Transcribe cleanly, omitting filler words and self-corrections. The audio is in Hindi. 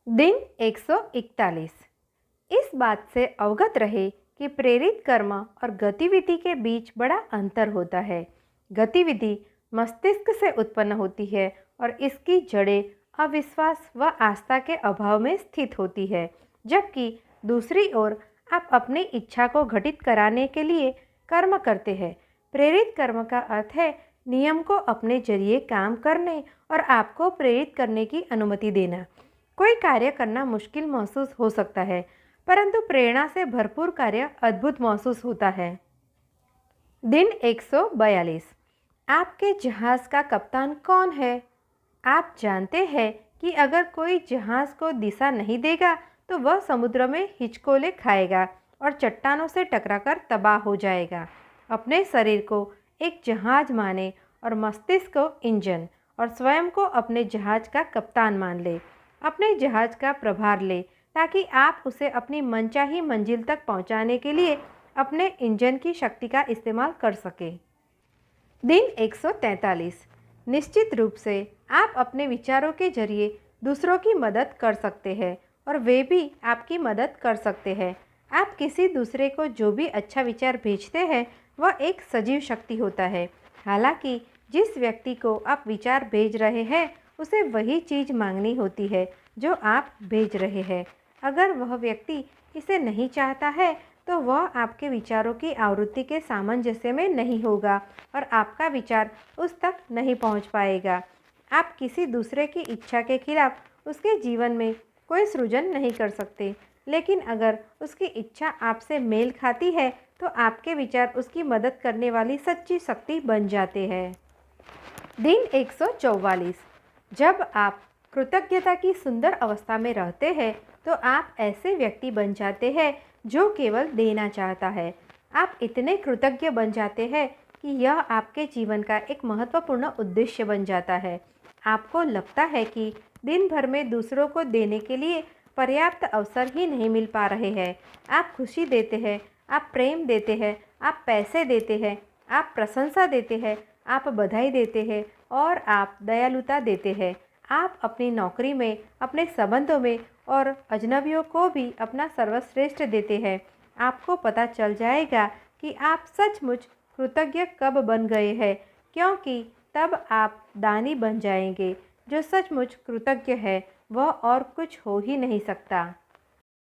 दिन 141। इस बात से अवगत रहे कि प्रेरित कर्म और गतिविधि के बीच बड़ा अंतर होता है। गतिविधि मस्तिष्क से उत्पन्न होती है और इसकी जड़ें अविश्वास व आस्था के अभाव में स्थित होती है, जबकि दूसरी ओर आप अपनी इच्छा को घटित कराने के लिए कर्म करते हैं। प्रेरित कर्म का अर्थ है नियम को अपने जरिए काम करने और आपको प्रेरित करने की अनुमति देना। कोई कार्य करना मुश्किल महसूस हो सकता है, परंतु प्रेरणा से भरपूर कार्य अद्भुत महसूस होता है। दिन 142। आपके जहाज का कप्तान कौन है? आप जानते हैं कि अगर कोई जहाज को दिशा नहीं देगा तो वह समुद्र में हिचकोले खाएगा और चट्टानों से टकराकर तबाह हो जाएगा। अपने शरीर को एक जहाज माने और मस्तिष्क को इंजन और स्वयं को अपने जहाज का कप्तान मान ले। अपने जहाज का प्रभार ले ताकि आप उसे अपनी मनचाही मंजिल तक पहुंचाने के लिए अपने इंजन की शक्ति का इस्तेमाल कर सके। दिन 143। निश्चित रूप से आप अपने विचारों के जरिए दूसरों की मदद कर सकते हैं और वे भी आपकी मदद कर सकते हैं। आप किसी दूसरे को जो भी अच्छा विचार भेजते हैं वह एक सजीव शक्ति होता है। हालांकि जिस व्यक्ति को आप विचार भेज रहे हैं उसे वही चीज़ मांगनी होती है जो आप भेज रहे हैं। अगर वह व्यक्ति इसे नहीं चाहता है तो वह आपके विचारों की आवृत्ति के सामंजस्य में नहीं होगा और आपका विचार उस तक नहीं पहुंच पाएगा। आप किसी दूसरे की इच्छा के खिलाफ उसके जीवन में कोई सृजन नहीं कर सकते, लेकिन अगर उसकी इच्छा आपसे मेल खाती है तो आपके विचार उसकी मदद करने वाली सच्ची शक्ति बन जाते हैं। दिन 144। जब आप कृतज्ञता की सुंदर अवस्था में रहते हैं तो आप ऐसे व्यक्ति बन जाते हैं जो केवल देना चाहता है। आप इतने कृतज्ञ बन जाते हैं कि यह आपके जीवन का एक महत्वपूर्ण उद्देश्य बन जाता है। आपको लगता है कि दिन भर में दूसरों को देने के लिए पर्याप्त अवसर ही नहीं मिल पा रहे हैं। आप खुशी देते हैं, आप प्रेम देते हैं, आप पैसे देते हैं, आप प्रशंसा देते हैं, आप बधाई देते हैं और आप दयालुता देते हैं। आप अपनी नौकरी में, अपने संबंधों में और अजनबियों को भी अपना सर्वश्रेष्ठ देते हैं। आपको पता चल जाएगा कि आप सचमुच कृतज्ञ कब बन गए हैं, क्योंकि तब आप दानी बन जाएंगे। जो सचमुच कृतज्ञ है वह और कुछ हो ही नहीं सकता।